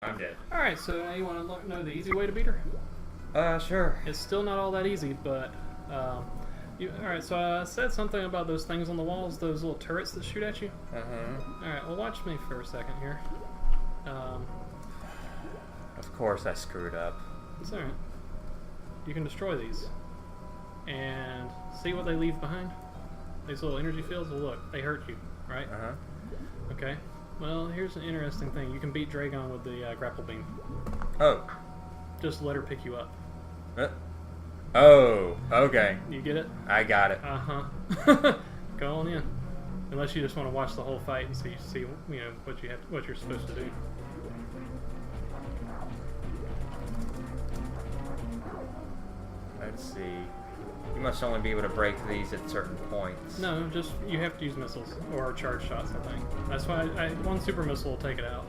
I'm dead. Alright, so now you want to know the easy way to beat her? Sure. It's still not all that easy, but... Alright, so I said something about those things on the walls, those little turrets that shoot at you. Alright, well watch me for a second here. Of course I screwed up. It's alright. You can destroy these. And see what they leave behind? These little energy fields? Well look, they hurt you, right? Okay. Well, here's an interesting thing. You can beat Dragon with the grapple beam. Oh. Just let her pick you up. Oh, okay. You get it? I got it. Go on in. Unless you just want to watch the whole fight and see you know what you're supposed to do. Let's see. You must only be able to break these at certain points. No, just you have to use missiles or charge shots, I think. That's why one super missile will take it out.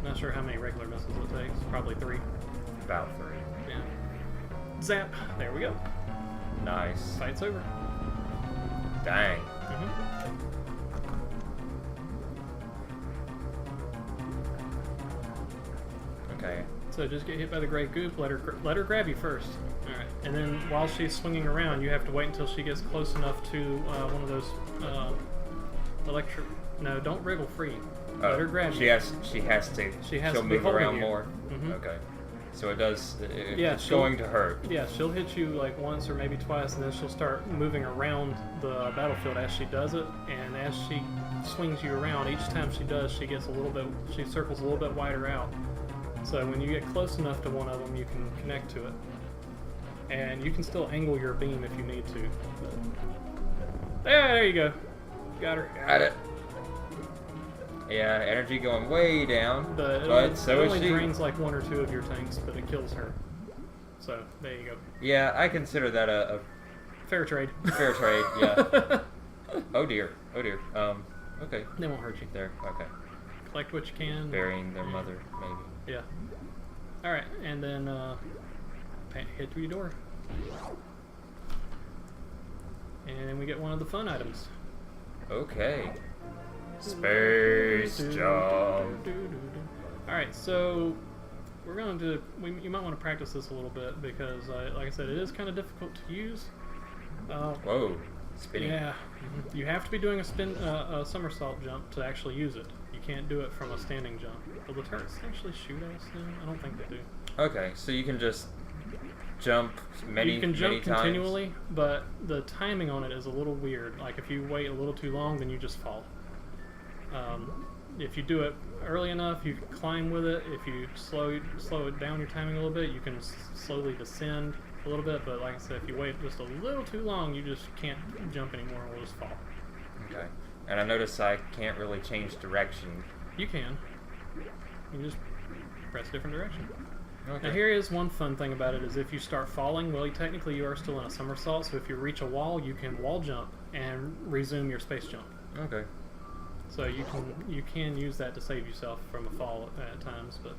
Not sure how many regular missiles it takes. Probably 3. About 3. Yeah. Zap. There we go. Nice. Fight's over. Dang. Okay. So just get hit by the gray goop. Let her grab you first. All right. And then while she's swinging around, you have to wait until she gets close enough to one of those electric. No, don't wriggle free. Let her grab you. She has to. She'll move around more. Okay. So it does. It's going to hurt. Yeah, she'll hit you like once or maybe twice, and then she'll start moving around the battlefield as she does it. And as she swings you around, each time she does, she circles a little bit wider out. So when you get close enough to one of them, you can connect to it. And you can still angle your beam if you need to. There you go. Got her. Got it. Yeah, energy going way down. But so it is only she. drains like 1 or 2 of your tanks, but it kills her. So there you go. Yeah, I consider that a fair trade. Fair trade. Yeah. Oh dear. Oh dear. Okay. They won't hurt you. There. Okay. Collect what you can. Burying their mother, maybe. Yeah. All right, and then head through your door, and we get one of the fun items. Okay. Space jump. All right, so we're going to. You might want to practice this a little bit because, like I said, it is kind of difficult to use. Whoa, spinning. Yeah, you have to be doing a somersault jump to actually use it. You can't do it from a standing jump. Will the turrets actually shoot us then? I don't think they do. Okay, so you can just jump many times. You can jump continually, but the timing on it is a little weird. Like if you wait a little too long, then you just fall. If you do it early enough, you can climb with it. If you slow it down your timing a little bit, you can slowly descend a little bit. But like I said, if you wait just a little too long, you just can't jump anymore and will just fall. Okay. And I notice I can't really change direction. You can. You just press different direction. Okay. Now here is one fun thing about it is if you start falling, well, technically you are still in a somersault, so if you reach a wall, you can wall jump and resume your space jump. Okay. So you can use that to save yourself from a fall at times, but...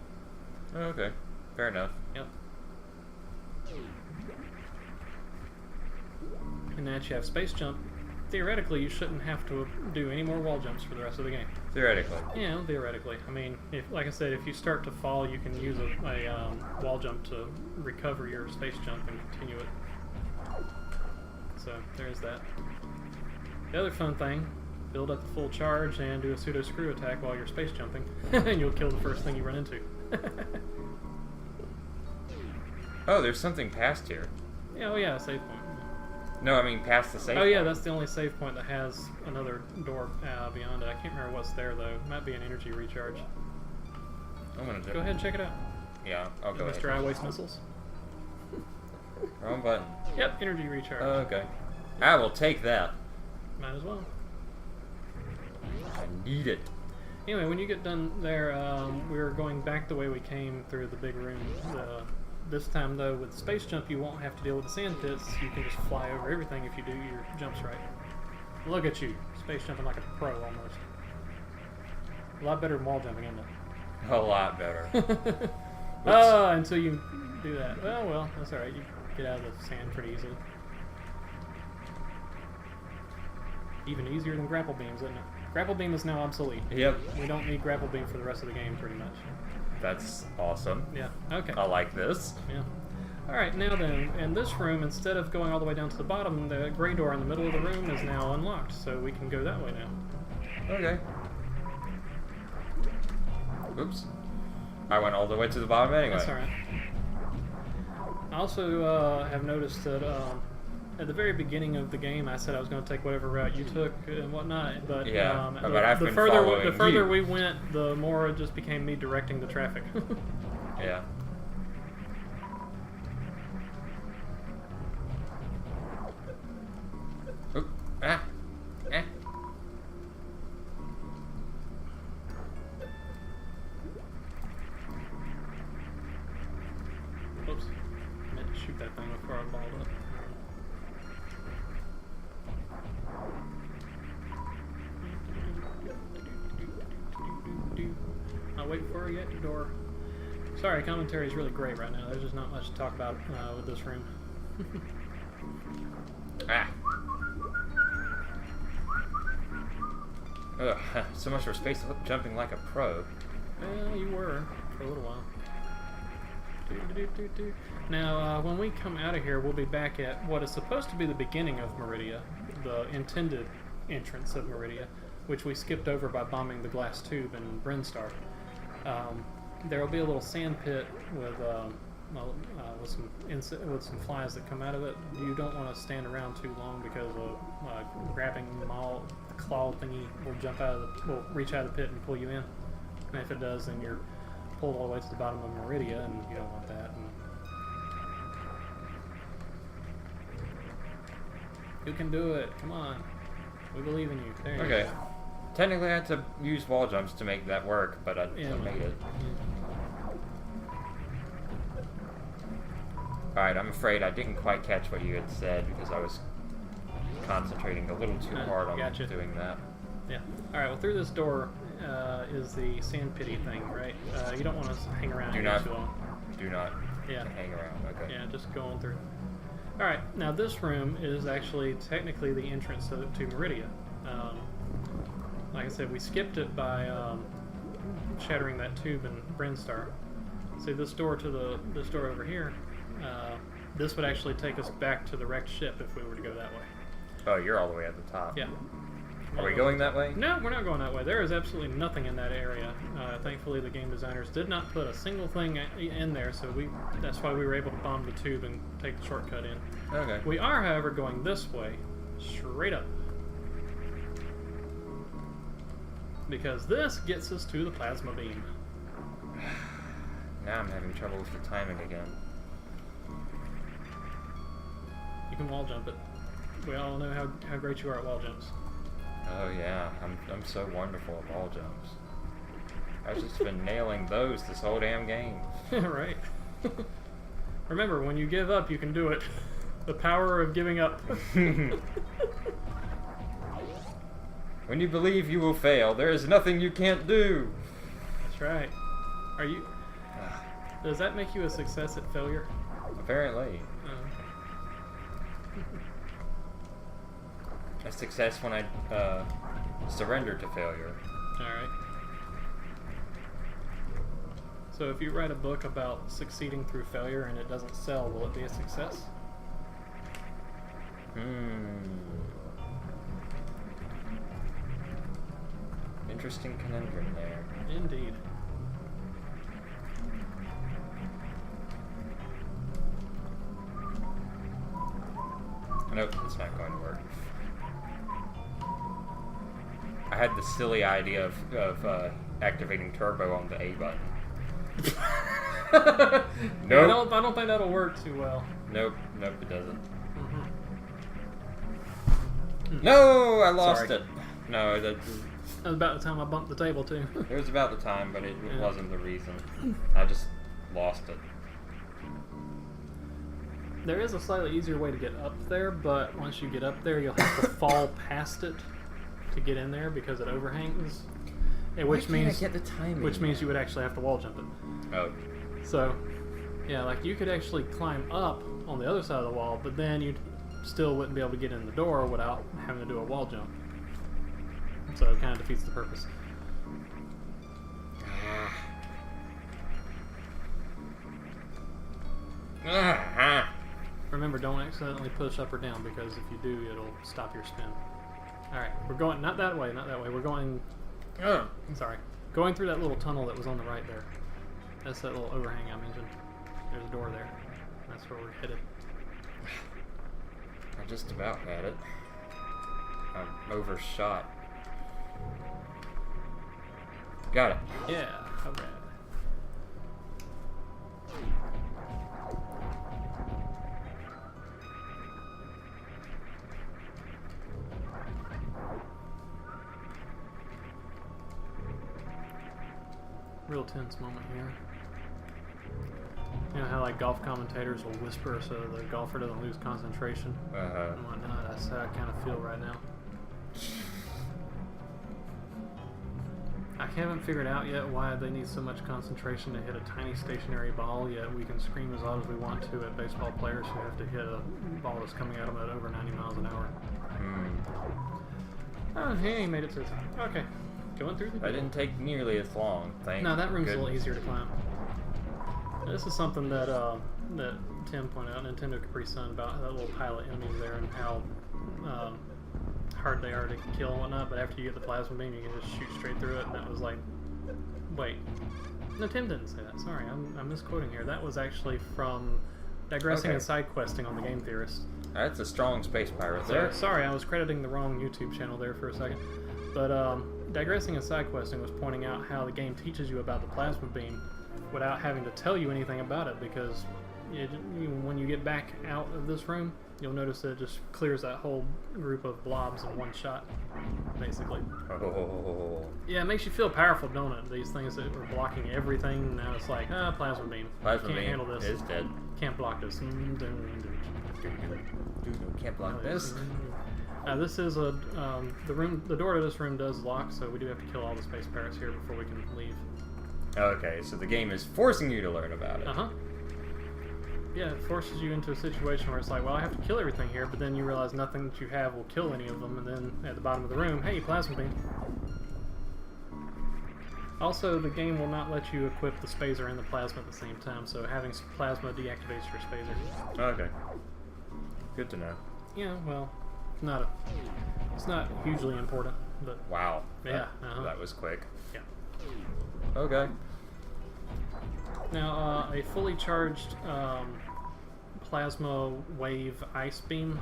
Okay. Fair enough. Yep. And now that you have space jump, theoretically you shouldn't have to do any more wall jumps for the rest of the game. Theoretically. Yeah, theoretically. I mean, like I said, if you start to fall, you can use a wall jump to recover your space jump and continue it. So there's that. The other fun thing, build up the full charge and do a pseudo screw attack while you're space jumping, and you'll kill the first thing you run into. Oh, there's something past here. Yeah, oh yeah, save point. No, I mean past the save point. Oh yeah, that's the only save point that has another door beyond it. I can't remember what's there though. It might be an energy recharge. I'm gonna go ahead and check it out. Yeah, I'll go ahead. Mr. I waste missiles. Wrong button. Yep, energy recharge. Okay. I will take that. Might as well. I need it. Anyway, when you get done there, we're going back the way we came through the big room. This time, though, with space jump, you won't have to deal with the sand pits. You can just fly over everything if you do your jumps right. Look at you, space jumping like a pro almost. A lot better than wall jumping, isn't it? A lot better. Until you do that. Well, that's all right. You get out of the sand pretty easily. Even easier than grapple beams, isn't it? Grapple beam is now obsolete. Yep. We don't need grapple beam for the rest of the game, pretty much. That's awesome. Yeah. Okay. I like this. Yeah. All right. Now then, in this room, instead of going all the way down to the bottom, the gray door in the middle of the room is now unlocked, so we can go that way now. Okay. Oops. I went all the way to the bottom anyway. That's all right. I also have noticed that at the very beginning of the game, I said I was going to take whatever route you took and whatnot, but yeah, the further we went, the more it just became me directing the traffic. Yeah. Oop. Ah. Eh. Oops. I meant to shoot that thing before I balled up. I'll wait for you at your door. Sorry, commentary is really great right now. There's just not much to talk about with this room. Ah. Ugh, so much for space jumping like a pro. Well, you were for a little while. Now, when we come out of here, we'll be back at what is supposed to be the beginning of Maridia, the intended entrance of Maridia, which we skipped over by bombing the glass tube in Brinstar. There will be a little sand pit with some flies that come out of it. You don't want to stand around too long because a grabbing claw thingy will reach out of the pit and pull you in. And if it does, then you're pulled all the way to the bottom of Maridia, and you don't want that. And you can do it. Come on. We believe in you. There you go. Technically, I had to use wall jumps to make that work, but I made it. Alright, I'm afraid I didn't quite catch what you had said because I was concentrating a little too hard on doing that. Yeah. Alright, well, through this door is the sand pity thing, right? You don't want to hang around here too long. Do not hang around, okay. Yeah, just go on through. Alright, now this room is actually technically the entrance to Maridia. Like I said, we skipped it by shattering that tube in Brinstar. See, this door over here, this would actually take us back to the wrecked ship if we were to go that way. Oh, you're all the way at the top. Yeah. Are we going that way? No, we're not going that way. There is absolutely nothing in that area. Thankfully, the game designers did not put a single thing in there, so that's why we were able to bomb the tube and take the shortcut in. Okay. We are, however, going this way, straight up. Because this gets us to the plasma beam. Now I'm having trouble with the timing again. You can wall jump it. We all know how great you are at wall jumps. Oh yeah, I'm so wonderful at wall jumps. I've just been nailing those this whole damn game. Right. Remember, when you give up, you can do it. The power of giving up. When you believe you will fail, there is nothing you can't do. That's right. Are you... Does that make you a success at failure? Apparently. A success when I surrender to failure. Alright. So if you write a book about succeeding through failure and it doesn't sell, will it be a success? Interesting conundrum there. Indeed. Nope, it's not going to work. I had the silly idea of activating turbo on the A button. Nope. I don't think that'll work too well. Nope, it doesn't. No, I lost it. No, that was about the time I bumped the table too. It was about the time, but it wasn't the reason. I just lost it. There is a slightly easier way to get up there, but once you get up there, you'll have to fall past it to get in there because it overhangs. Which means you would actually have to wall jump it. Oh. So, yeah, like you could actually climb up on the other side of the wall, but then you still wouldn't be able to get in the door without having to do a wall jump. so it kind of defeats the purpose. Remember, don't accidentally push up or down, because if you do, it'll stop your spin. Alright, we're going, not that way, we're going, sorry, going through that little tunnel that was on the right there. That's that little overhang I mentioned. There's a door there. That's where we're headed. I just about had it. I'm overshot. Got it. Yeah, okay. Real tense moment here. You know how like golf commentators will whisper so the golfer doesn't lose concentration and whatnot? That's how I kind of feel right now. I haven't figured out yet why they need so much concentration to hit a tiny stationary ball, yet we can scream as loud as we want to at baseball players who have to hit a ball that's coming at them at over 90 miles an hour. Oh, he made it to the top. Okay. Going through the door. That didn't take nearly as long, No, that room's a little easier to climb. This is something that that Tim pointed out, Nintendo Capri Sun, about that little pile of enemies there and how hard they are to kill and whatnot, but after you get the plasma beam, you can just shoot straight through it, and that was like... Wait. No, Tim didn't say that. Sorry, I'm misquoting here. That was actually from Digressing and Side Questing on the Game Theorist. That's a strong space pirate there. Sorry, I was crediting the wrong YouTube channel there for a second. But Digressing and Side Questing was pointing out how the game teaches you about the plasma beam without having to tell you anything about it, because when you get back out of this room, you'll notice that it just clears that whole group of blobs in one shot, basically. Oh. Yeah, it makes you feel powerful, don't it? These things that were blocking everything, now it's like, plasma beam. Plasma Can't beam handle this. is dead. Can't block this. Can't block this. This is a the door to this room does lock, so we do have to kill all the space pirates here before we can leave. Okay, so the game is forcing you to learn about it. Yeah, it forces you into a situation where it's like, well, I have to kill everything here, but then you realize nothing that you have will kill any of them, and then at the bottom of the room, hey, plasma beam. Also, the game will not let you equip the spazer and the plasma at the same time, so having plasma deactivates your spazer. Okay. Good to know. Yeah, well, it's not hugely important, but... Wow. Yeah. That was quick. Yeah. Okay. Now, a fully charged plasma wave ice beam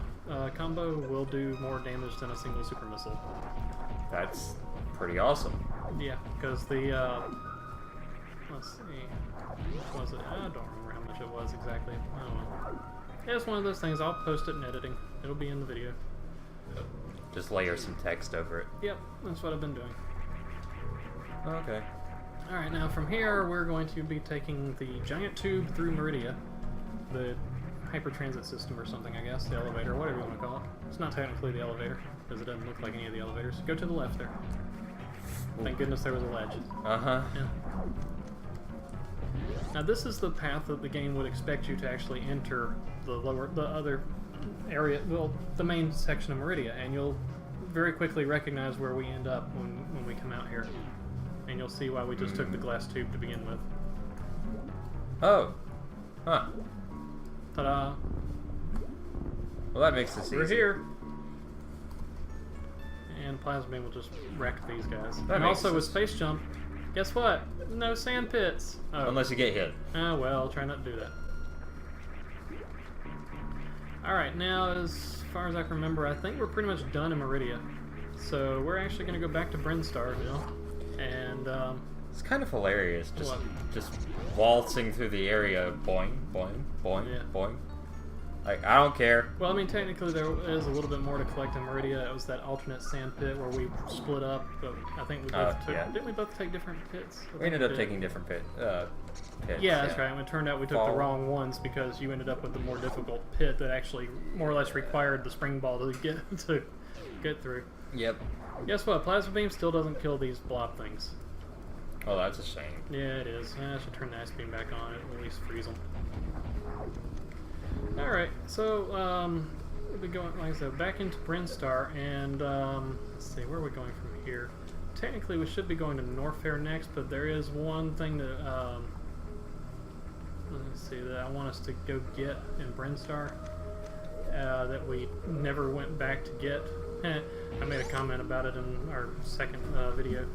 combo will do more damage than a single super missile. That's pretty awesome. Yeah, because the let's see, what was it? I don't remember how much it was exactly. I don't know. Yeah, it's one of those things. I'll post it in editing. It'll be in the video. Just layer some text over it. Yep, that's what I've been doing. Okay. Alright, now from here we're going to be taking the giant tube through Maridia, the hypertransit system or something, I guess, the elevator, whatever you want to call it. It's not technically the elevator, because it doesn't look like any of the elevators. Go to the left there. Thank goodness there was a ledge. Uh-huh. Yeah. Now this is the path that the game would expect you to actually enter the other area, well, the main section of Maridia, and you'll very quickly recognize where we end up when we come out here. And you'll see why we just took the glass tube to begin with. Oh. Huh. Ta-da! Well, that makes this easy. We're here! And Plasma Beam will just wreck these guys. That And makes also with sense. Space Jump, guess what? No sand pits! Oh. Unless you get hit. Well, try not to do that. Alright, now as far as I can remember, I think we're pretty much done in Maridia. So we're actually going to go back to Brinstar now. And, it's kind of hilarious, What? just waltzing through the area, boing, boing, boing, Yeah. boing. Like, I don't care. well, I mean, technically there is a little bit more to collect in Maridia. It was that alternate sand pit where we split up, but I think we both took... yeah. Didn't we both take different pits? We ended up taking different pits. Yeah, that's right. And it turned out we took Ball. the wrong ones because you ended up with the more difficult pit that actually more or less required the spring ball to get through. Yep. Guess what? Plasma Beam still doesn't kill these blob things. Oh, that's a shame. Yeah, it is. I should turn the ice beam back on. It will at least freeze them. Alright, so we'll be going, like I said, back into Brinstar, and let's see, where are we going from here? Technically, we should be going to Norfair next, but there is one thing that let me see that I want us to go get in Brinstar that we never went back to get. I made a comment about it in our second video.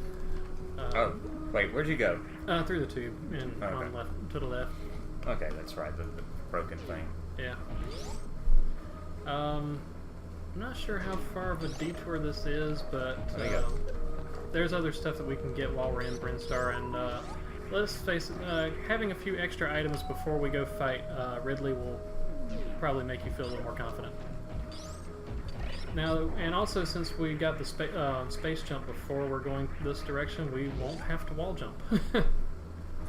Oh, wait, where'd you go? Through the tube and on left to the left. Okay, that's right, the broken thing. Yeah. I'm not sure how far of a detour this is, but there's other stuff that we can get while we're in Brinstar, and let's face it, having a few extra items before we go fight Ridley will probably make you feel a little more confident. Now, and also since we got the space jump before we're going this direction, we won't have to wall jump.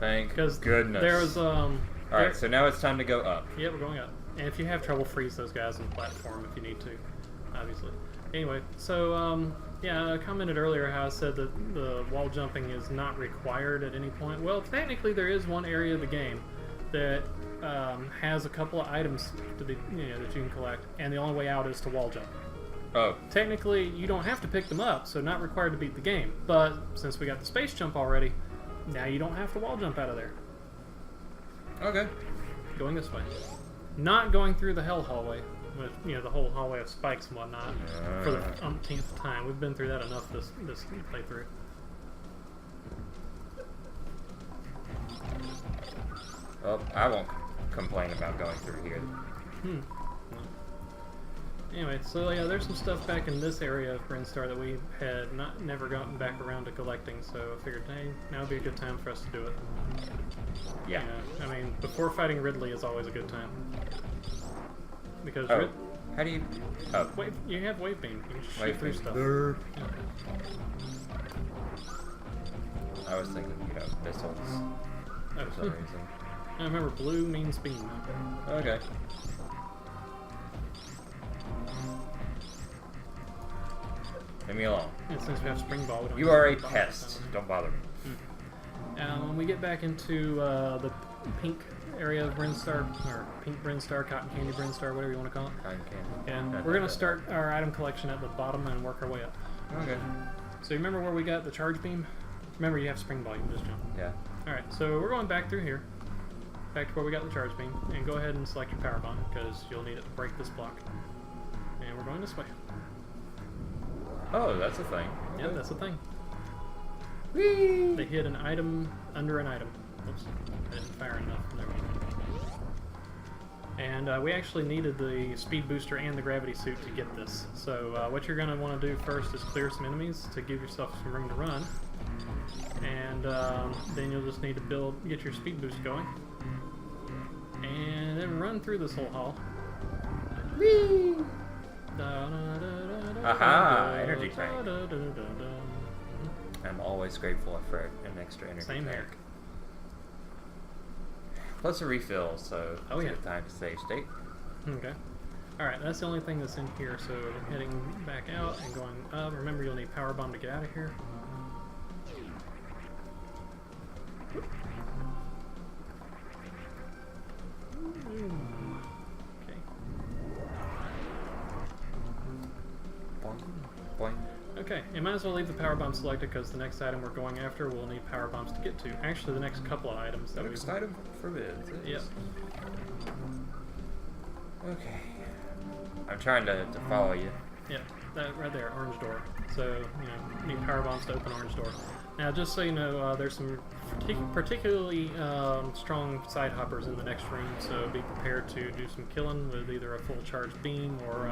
Thank goodness. There was Alright, so now it's time to go up. Yeah, we're going up. And if you have trouble, freeze those guys on the platform if you need to, obviously. Anyway, so yeah, I commented earlier how I said that the wall jumping is not required at any point. Well, technically there is one area of the game that has a couple of items to be, that you can collect, and the only way out is to wall jump. Oh. Technically, you don't have to pick them up, so not required to beat the game. But since we got the space jump already, now you don't have to wall jump out of there. Okay. Going this way. Not going through the hell hallway with, the whole hallway of spikes and whatnot for the umpteenth time. We've been through that enough this playthrough. Well, I won't complain about going through here. Anyway, so yeah, there's some stuff back in this area of Brinstar that we had never gotten back around to collecting, so I figured, hey, now would be a good time for us to do it. Yeah. I mean, before fighting Ridley is always a good time. Because how do you... Oh. You have wave beam. You can just shoot through stuff. Yeah. I was thinking, missiles for some reason. I remember blue means beam. Okay. Leave me alone. And since we have spring ball, we don't You are a pest. Don't bother me. When we get back into the pink area of Brinstar, or pink Brinstar, cotton candy Brinstar, whatever you want to call it. Cotton candy. And we're going to start our item collection at the bottom and work our way up. Okay. So you remember where we got the charge beam? Remember you have spring ball, you can just jump. Yeah. Alright, so we're going back through here. Back to where we got the charge beam. And go ahead and select your power bomb, because you'll need it to break this block. And we're going this way. Oh, that's a thing. Yeah, that's the thing. Whee! They hid an item under an item. Oops, I didn't fire enough. There we go. And we actually needed the speed booster and the gravity suit to get this. So what you're going to want to do first is clear some enemies to give yourself some room to run. And then you'll just need to get your speed boost going. And then run through this whole hall. Whee! Aha! Energy tank. I'm always grateful for an extra energy Same tank. here. Plus a refill, so Oh, yeah. it's time to save state. Okay. Alright, that's the only thing that's in here, so heading back out and going up. Remember, you'll need power bomb to get out of here. Okay. Boing, boing. Okay, you might as well leave the power bomb selected because the next item we're going after we'll need power bombs to get to. Actually, the next couple of items that Next item forbids. Yep. Okay. I'm trying to follow you. Yep, that right there, orange door. So, need power bombs to open orange door. Now, just so you know, there's some particularly strong side hoppers in the next room, so be prepared to do some killing with either a full charge beam or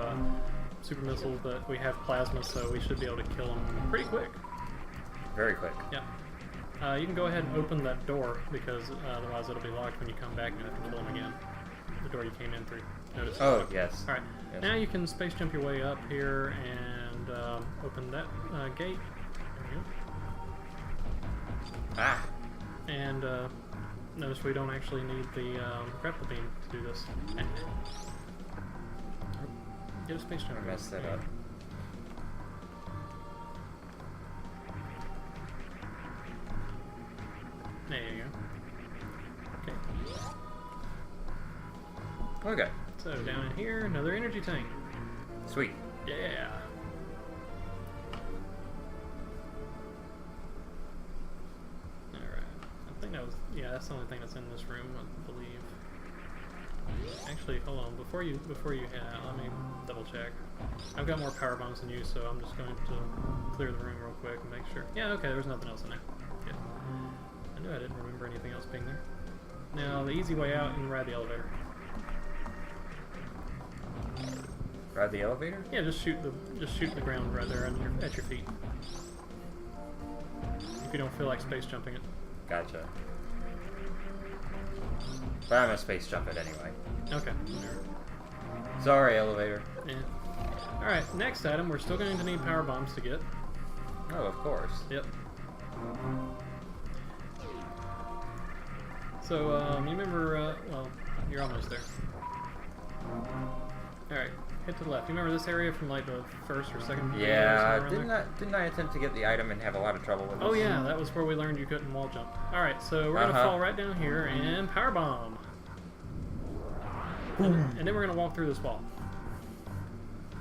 super missiles, but we have plasma, so we should be able to kill them pretty quick. Very quick. Yeah. You can go ahead and open that door, because otherwise it'll be locked when you come back and you have to kill them again. The door you came in through. Notice. Oh, yes. Alright, Yes. now you can space jump your way up here and open that gate. There we go. Ah! And notice we don't actually need the grapple beam to do this. Get a space jump. I messed that up. There you go. Okay. Okay. So down in here, another energy tank. Sweet. Yeah. Alright. I think that was... Yeah, that's the only thing that's in this room, I believe. Actually, hold on. Before you head out, let me double check. I've got more power bombs than you, so I'm just going to clear the room real quick and make sure. Yeah, okay, there's nothing else in there. Good. I knew I didn't remember anything else being there. Now, the easy way out, you can ride the elevator. Ride the elevator? Yeah, just shoot the ground right there at your feet. If you don't feel like space jumping it. Gotcha. But I'm gonna space jump it anyway. Okay. Sorry, elevator. Yeah. Alright, next item, we're still going to need power bombs to get. Oh, of course. Yep. So, you remember, well, you're almost there. Alright, head to the left. You remember this area from, like, the first or second video? Yeah, didn't I attempt to get the item and have a lot of trouble with it? Oh yeah, that was where we learned you couldn't wall jump. Alright, so we're gonna fall right down here and power bomb. And then we're gonna walk through this wall.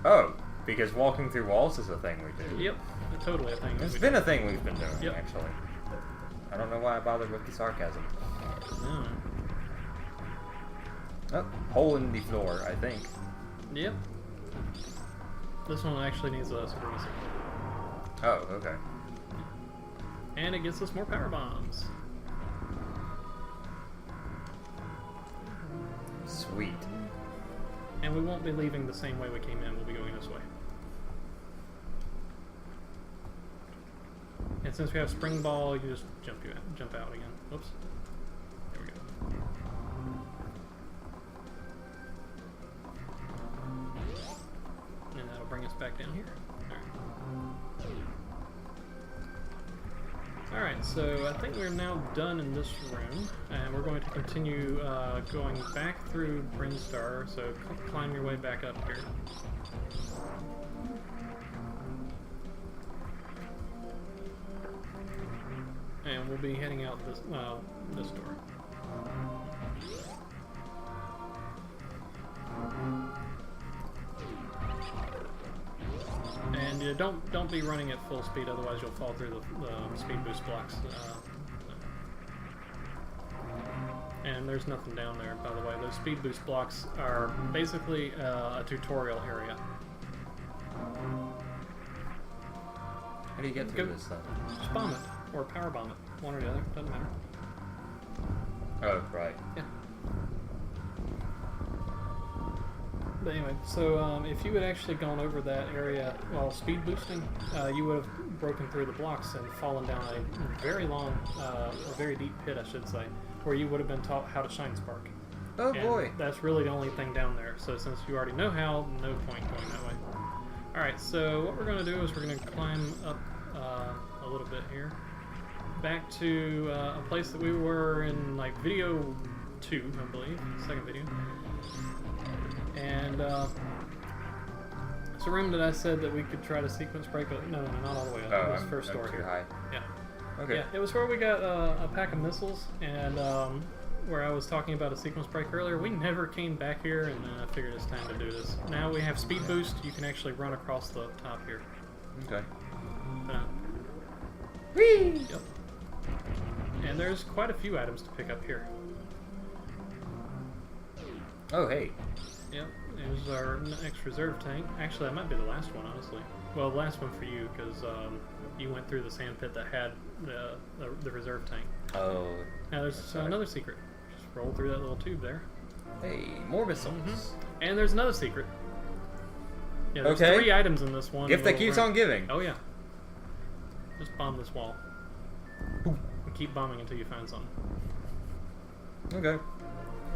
Oh, because walking through walls is a thing we do. Yep, totally a thing. It's been a thing we've been doing, Yep. actually. I don't know why I bothered with the sarcasm. No. Oh, hole in the floor, I think. Yep. This one actually needs a super missile. Oh, okay. And it gets us more power bombs. Sweet. And we won't be leaving the same way we came in, we'll be going this way. And since we have spring ball, you just jump out again. Oops. There we go. And that'll bring us back down here. Alright, so I think we're now done in this room, and we're going to continue going back through Brinstar, so climb your way back up here. And we'll be heading out this door. And don't be running at full speed, otherwise you'll fall through the speed boost blocks. And there's nothing down there, by the way. Those speed boost blocks are basically a tutorial area. How do you get through this stuff? Just bomb it, or power bomb it. One or the other, doesn't matter. Oh, right. Yeah. But anyway, so if you had actually gone over that area while speed boosting, you would have broken through the blocks and fallen down a very long, or very deep pit, I should say, where you would have been taught how to shine spark. Oh And boy! that's really the only thing down there. So since you already know how, no point going that way. Alright, so what we're going to do is we're going to climb up a little bit here. Back to a place that we were in, like, video 2, I believe. Second video. And it's a room that I said that we could try to sequence break, but no, not all the way up. Oh, it was first story. too high. Yeah. Okay. Yeah, it was where we got a pack of missiles, and where I was talking about a sequence break earlier. We never came back here, and I figured it's time to do this. Now we have speed boost. You can actually run across the top here. Okay. Whee! Yep. And there's quite a few items to pick up here. Oh, hey. Yep, there's our next reserve tank. Actually, that might be the last one, honestly. Well, the last one for you, because you went through the sand pit that had the reserve tank. Oh. Now there's another secret. Just roll through that little tube there. Hey, more missiles. Mm-hmm. And there's another secret. Yeah, there's 3 items in this one. Gift that keeps on giving. Oh, yeah. Just bomb this wall. Boom. And keep bombing until you find something. Okay.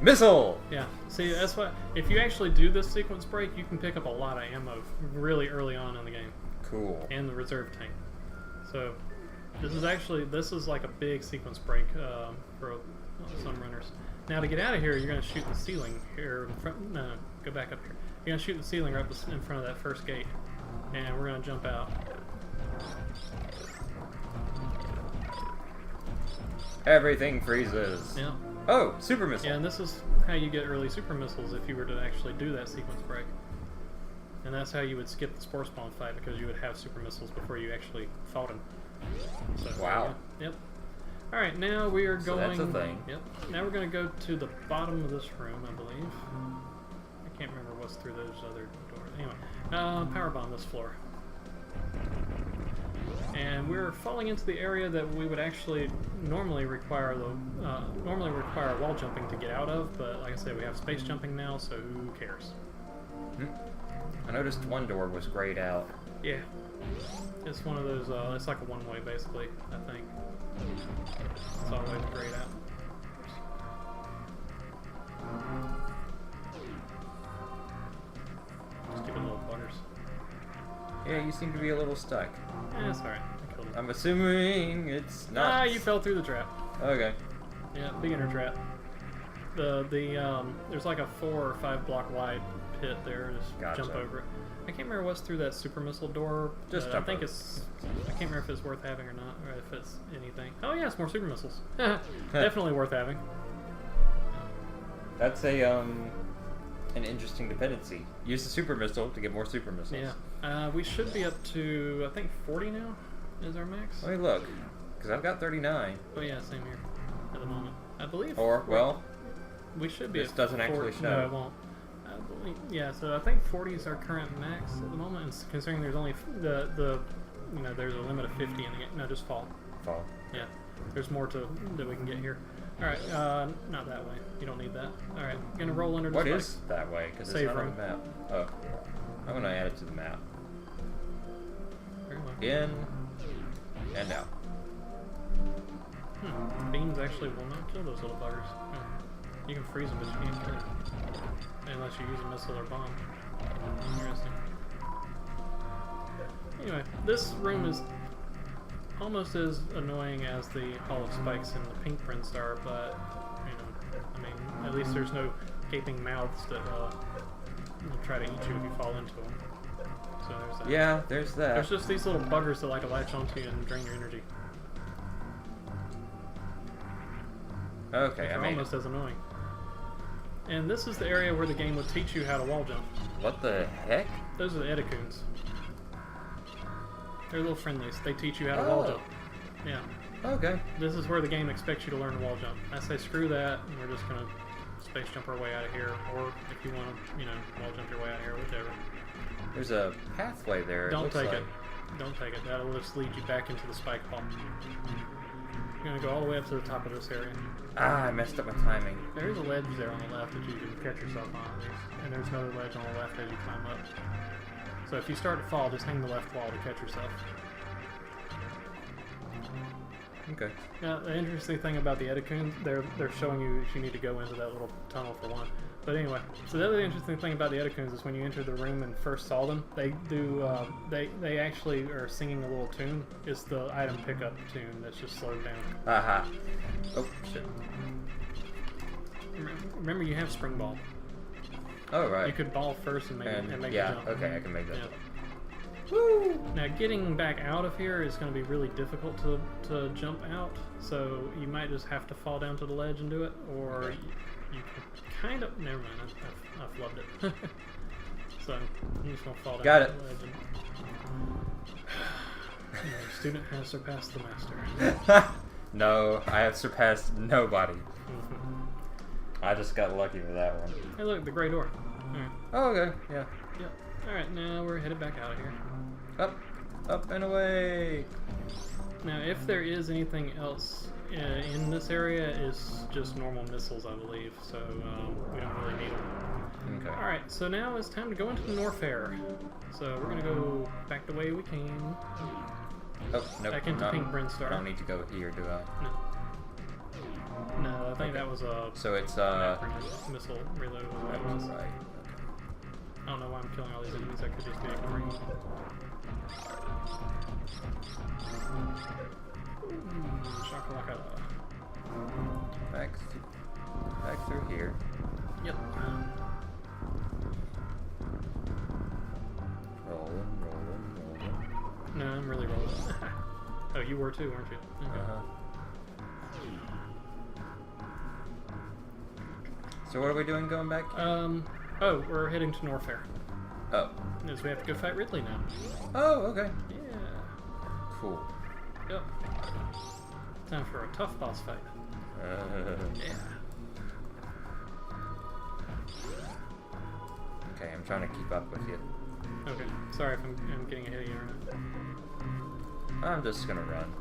Missile! Yeah, see, that's what... If you actually do this sequence break, you can pick up a lot of ammo really early on in the game. Cool. And the reserve tank. So, this is like a big sequence break for some runners. Now, to get out of here, you're going to shoot the ceiling here in front... No, go back up here. You're going to shoot the ceiling right in front of that first gate. And we're going to jump out. Everything freezes. Yeah. Oh, super missile. Yeah, and this is how you get early super missiles if you were to actually do that sequence break. And that's how you would skip the Spore Spawn fight, because you would have super missiles before you actually fought him. So, Wow. Yep. Alright, now we are So going... that's a thing. Yep. Now we're going to go to the bottom of this room, I believe. I can't remember what's through those other doors. Anyway, power bomb this floor. And we're falling into the area that we would actually normally require wall jumping to get out of, but like I said, we have space jumping now, so who cares? I noticed one door was grayed out. Yeah. It's one of those, it's like a one-way basically, I think. It's all the way grayed out. Just give it little butters. Yeah, you seem to be a little stuck. Eh, it's alright. I killed him. I'm assuming it's not. Ah, you fell through the trap. Okay. Yeah, beginner trap. There's like a 4 or 5 block wide pit there. Just Gotcha. jump over it. I can't remember what's through that super missile door. Just I jump think over. I can't remember if it's worth having or not, or if it's anything. Oh yeah, it's more super missiles. Definitely worth having. That's an interesting dependency. Use the super missile to get more super missiles. Yeah. We should be up to, I think 40 now is our max. Let me look, because I've got 39. Oh yeah, same here at the moment. I believe. Or, well, we should be this at doesn't 40. actually show. No, it won't. I believe, yeah, so I think 40 is our current max at the moment, and considering there's only there's a limit of 50 in the game. No, just fall. Fall. Yeah, there's more that we can get here. All right, not that way. You don't need that. All right, gonna roll under the What spike. is that way? Because it's Save not on room. the map. Oh. I'm going to add it to the map. Very well. In and out. Beams actually will not kill those little buggers. You can freeze them, but you can't kill them. Unless you use a missile or bomb. Interesting. Anyway, this room is almost as annoying as the Hall of Spikes and the pink prints are, but, I mean, at least there's no gaping mouths that will try to eat you if you fall into them. So there's that. Yeah, there's that. There's just these little buggers that like to latch onto you and drain your energy. Okay, They're I mean, almost as annoying. And this is the area where the game would teach you how to wall jump. what the heck? Those are the Edicoons. They're little friendlies. They teach you how to wall Oh. jump. Yeah. Okay. This is where the game expects you to learn to wall jump. I say screw that, and we're just gonna space jump our way out of here. Or if you want to, wall jump your way out of here, whichever. There's a pathway there. Don't looks take like. it. Don't take it. That'll just lead you back into the spike hall. You're gonna go all the way up to the top of this area. Ah, I messed up my timing. There's a ledge there on the left that you can catch yourself on, and there's another ledge on the left as you climb up. So if you start to fall, just hang the left wall to catch yourself. Okay. Now, the interesting thing about the Edicoons, they're showing you that you need to go into that little tunnel for one. But anyway, so the other interesting thing about the Edicoons is when you enter the room and first saw them, they do they actually are singing a little tune. It's the item pickup tune that's just slowed down. Aha. Oh, shit. Remember, you have spring ball. Oh, right. You could ball first and make it yeah, jump. okay, I can make that. Yeah. jump. Woo! Now getting back out of here is going to be really difficult to jump out, so you might just have to fall down to the ledge and do it, or you can kind of... Never mind, I flubbed it. So I'm just going to fall down Got to it. the ledge. And... The student has surpassed the master. No, I have surpassed nobody. I just got lucky with that one. Hey look, the gray door. Alright. Oh, okay, yeah. Yep. Alright, now we're headed back out of here. Up and away. Now, if there is anything else in this area, it's just normal missiles, I believe, so we don't really need them. Okay. Alright, so now it's time to go into the Norfair. So we're going to go back the way we came. Oh, nope. Back into not- Pink Brinstar. I don't need to go here, do I? No. No, I think that was a So it's, missile reload. Was what it was. right. I don't know why I'm killing all these enemies. I could just be ignoring them. Shakalaka. Back through here. Yep. Rolling. No, I'm really rolling. Oh, you were too, weren't you? Okay. Uh-huh. So what are we doing going back? Oh, we're heading to Norfair. Oh. is we have to go fight Ridley now. Oh, okay. Yeah. Cool. Yep. Time for a tough boss fight. Yeah. Okay, I'm trying to keep up with you. Okay. Sorry if I'm getting ahead of you right now. I'm just gonna run.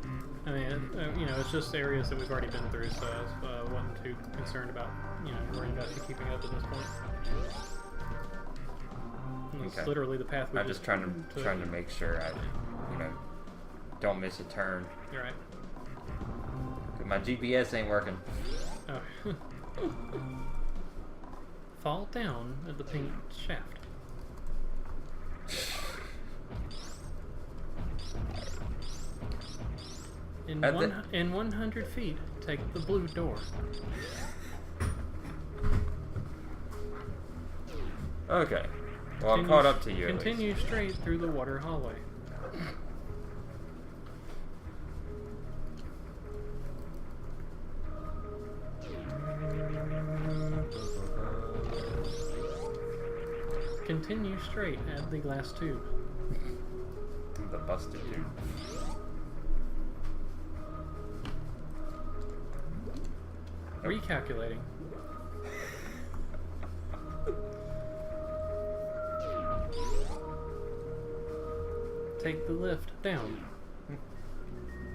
I mean, you know, it's just areas that we've already been through, so I wasn't too concerned about, you know, worrying about you keeping up at this point. It's Okay. literally the path we I'm just trying to make sure I, you know, don't miss a turn. You're right. 'Cause my GPS ain't working. Oh. Fall down at the pink shaft. In 100 feet, take the blue door. Okay. Well, I'm caught up to you. Continue straight through the water hallway. Continue straight at the glass tube. The busted dude. Recalculating. Take the lift down.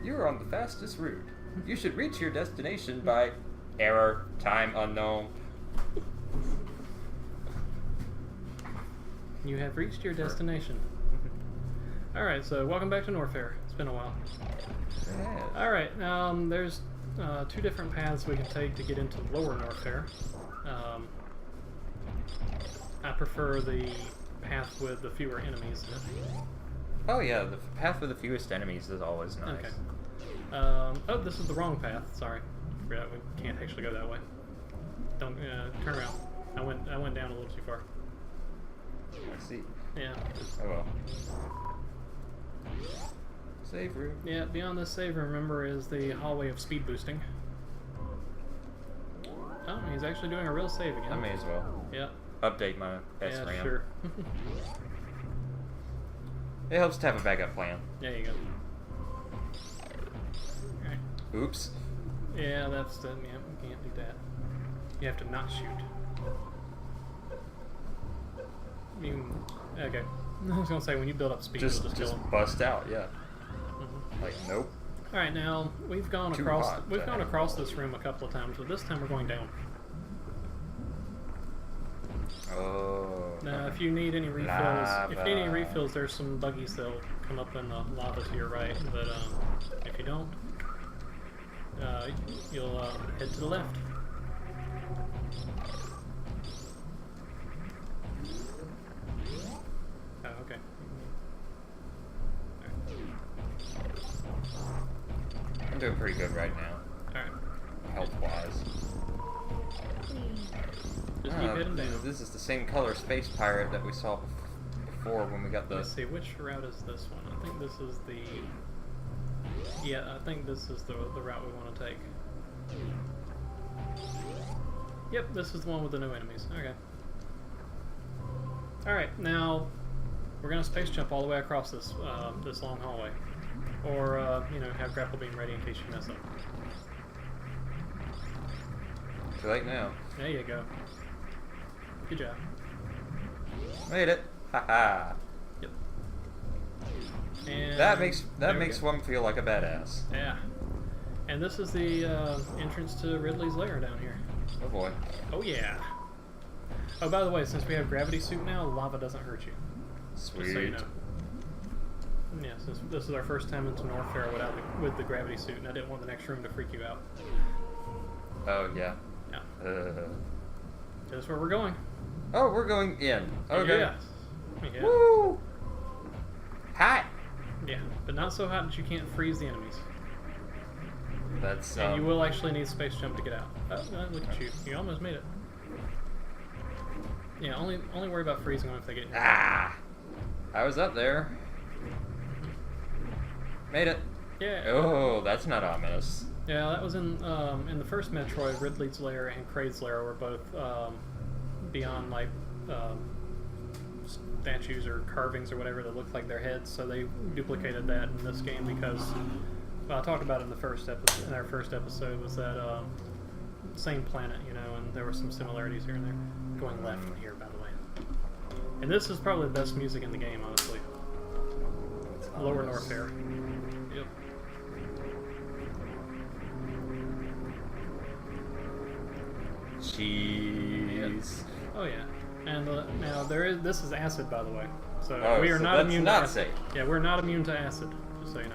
You're on the fastest route. You should reach your destination by error, time unknown. You have reached your destination. Alright, so welcome back to Norfair. It's been a while. Yeah. Alright, there's two different paths we can take to get into lower Norfair. I prefer the path with the fewer enemies in it. Oh yeah, the path with the fewest enemies is always nice. Okay. Oh, this is the wrong path. Sorry. Forgot we can't actually go that way. Don't turn around. I went down a little too far. I see. Yeah. Oh well. Save room. Yeah, beyond this save room, remember, is the hallway of speed boosting. Oh, he's actually doing a real save again. I may as well. Yep. Update my SRAM. Yeah, sure. It helps to have a backup plan. There you go. Alright. Oops. Yeah, that's the... Yeah, you can't do that. You have to not shoot. Okay. I was gonna say, when you build up speed, you'll just kill them. bust out, yeah. Mm-hmm. Like, nope. Alright, now, we've gone Too across... hot, We've gone across this room a couple of times, but this time we're going down. Oh. Now, if you need any refills, there's some buggies that'll come up in the lava to your right. But if you don't, you'll head to the left. Oh, okay. I'm doing pretty good right now, All right. health-wise. Just keep heading down. This is the same color space pirate that we saw before when we got the... Let's see, which route is this one? I think this is the... Yeah, I think this is the route we want to take. Yep, this is the one with the new enemies. Okay. Alright, now we're going to space jump all the way across this this long hallway. Or, you know, have grapple beam ready in case you mess up. Too late now. There you go. Good job. Made it. Haha. Yep. And That there we makes go. one feel like a badass. Yeah. And this is the entrance to Ridley's lair down here. Oh boy. Oh yeah. Oh, by the way, since we have gravity suit now, lava doesn't hurt you. Sweet. Just so you know. Yeah, since this is our first time into Norfair with the gravity suit, and I didn't want the next room to freak you out. Oh yeah. Yeah. That's where we're going. Oh, we're going in. Okay. Yeah. Yeah. Woo! Hot. Yeah, but not so hot that you can't freeze the enemies. That's And you will actually need space jump to get out. Oh, look at you. You almost made it. Yeah, only worry about freezing them if they get in your way. Ah! I was up there. Made it. Yeah. Oh, that's not ominous. Yeah, that was in the first Metroid. Ridley's lair and Kraid's lair were both beyond like statues or carvings or whatever that look like their heads, so they duplicated that in this game because, well, I talked about it in the first episode. In our first episode, was that same planet, you know, and there were some similarities here and there. Going left from here, by the way. And this is probably the best music in the game, honestly. Lower Norfair. Yep. Cheese. Oh yeah. And now this is acid, by the way. So Oh, we are so not that's immune not to acid. safe. Yeah, we're not immune to acid. Just so you know.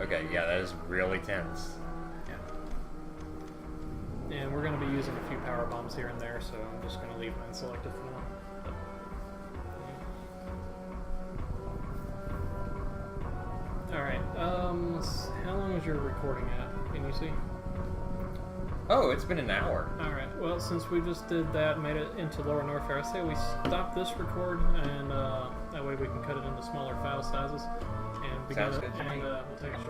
Okay, yeah, that is really tense. Yeah. And we're going to be using a few power bombs here and there, so I'm just going to leave them unselected for now. Alright, how long is your recording at? Can you see? Oh, it's been an hour. Alright, well, since we just did that, made it into Lower Norfair, I say we stop this record, and that way we can cut it into smaller file sizes, and begin Sounds it, good to and me. we'll take a short